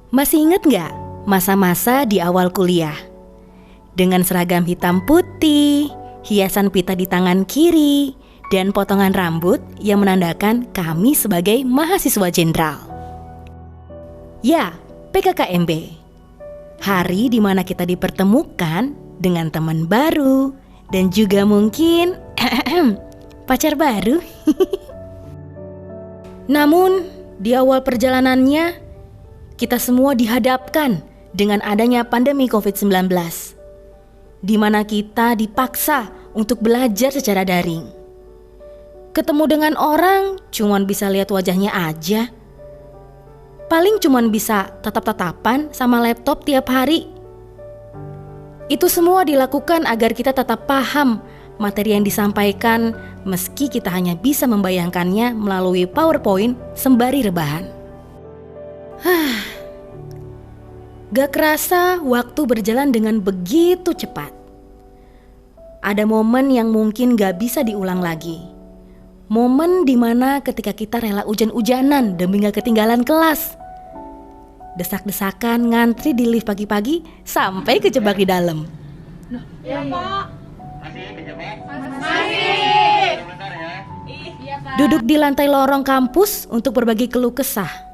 Masih inget gak masa-masa di awal kuliah? Dengan seragam hitam putih, hiasan pita di tangan kiri, dan potongan rambut yang menandakan kami sebagai mahasiswa jenderal. Ya, PKKMB. Hari di mana kita dipertemukan dengan teman baru dan juga mungkin pacar baru. Namun, di awal perjalanannya, kita semua dihadapkan dengan adanya pandemi COVID-19, di mana kita dipaksa untuk belajar secara daring. Ketemu dengan orang cuman bisa lihat wajahnya aja. Paling cuman bisa tatap-tatapan sama laptop tiap hari. Itu semua dilakukan agar kita tetap paham materi yang disampaikan, meski kita hanya bisa membayangkannya melalui PowerPoint sembari rebahan. Gak kerasa waktu berjalan dengan begitu cepat. Ada momen yang mungkin gak bisa diulang lagi. Momen dimana ketika kita rela hujan-hujanan demi gak ketinggalan kelas. Desak-desakan ngantri di lift pagi-pagi sampai kejebak di dalam. Ya Pak. Duduk di lantai lorong kampus untuk berbagi keluh kesah.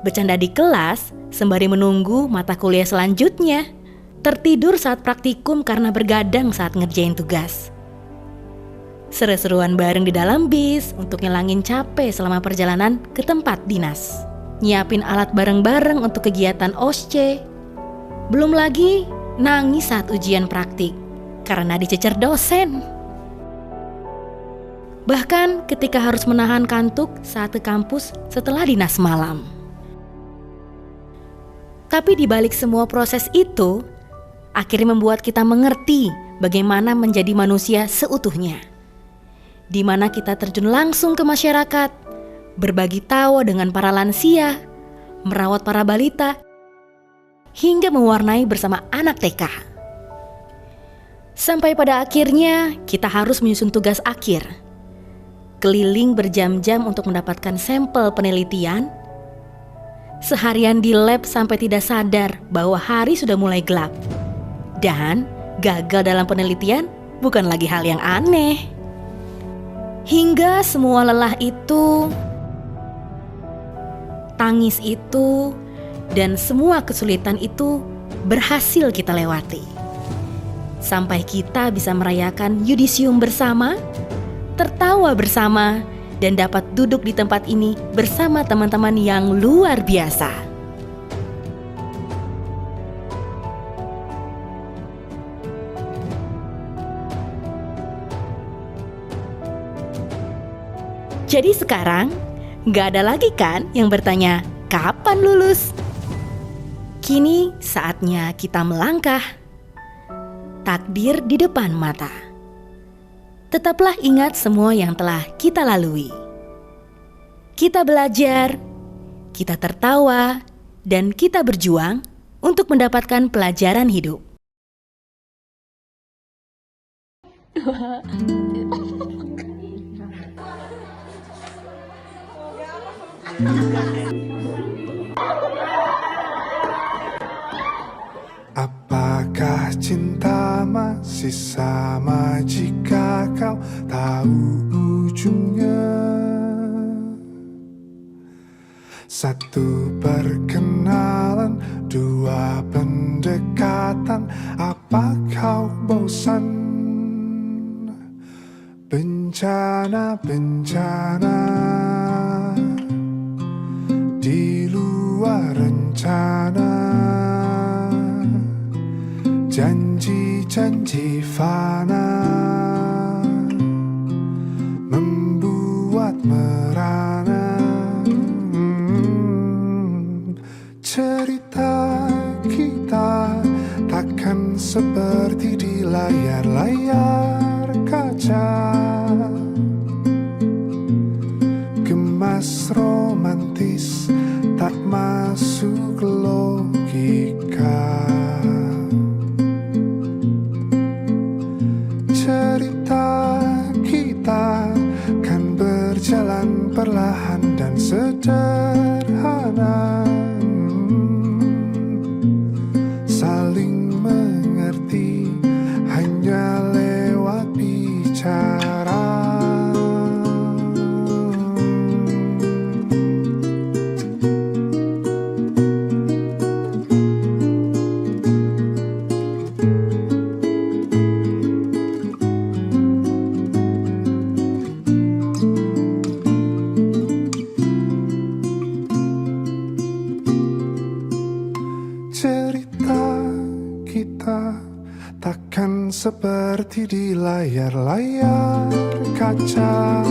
Bercanda di kelas sembari menunggu mata kuliah selanjutnya. Tertidur saat praktikum karena bergadang saat ngerjain tugas. Seru-seruan bareng di dalam bis untuk ngilangin capek selama perjalanan ke tempat dinas. Nyiapin alat bareng-bareng untuk kegiatan OSCE. Belum lagi nangis saat ujian praktik karena dicecer dosen. Bahkan ketika harus menahan kantuk saat ke kampus setelah dinas malam. Tapi di balik semua proses itu, akhirnya membuat kita mengerti bagaimana menjadi manusia seutuhnya. Di mana kita terjun langsung ke masyarakat, berbagi tawa dengan para lansia, merawat para balita, hingga mewarnai bersama anak TK. Sampai pada akhirnya kita harus menyusun tugas akhir. Keliling berjam-jam untuk mendapatkan sampel penelitian. Seharian di lab sampai tidak sadar bahwa hari sudah mulai gelap. Dan gagal dalam penelitian bukan lagi hal yang aneh. Hingga semua lelah itu, tangis itu, dan semua kesulitan itu berhasil kita lewati. Sampai kita bisa merayakan yudisium bersama, tertawa bersama, dan dapat duduk di tempat ini bersama teman-teman yang luar biasa. Jadi sekarang, gak ada lagi kan yang bertanya, kapan lulus? Kini saatnya kita melangkah. Takdir di depan mata. Tetaplah ingat semua yang telah kita lalui. Kita belajar, kita tertawa, dan kita berjuang untuk mendapatkan pelajaran hidup. Apakah cinta masih sama jika kau tahu ujungnya? Satu perkenalan, dua pendekatan, apa kau bosan? Bencana-bencana di luar rencana, janji-janji fana membuat merana. Cerita kita takkan seperti di layar-layar kaca. Gemas romantis tak masuk logika. Cerita kita kan berjalan perlahan dan sederhana. seperti di layar-layar kaca.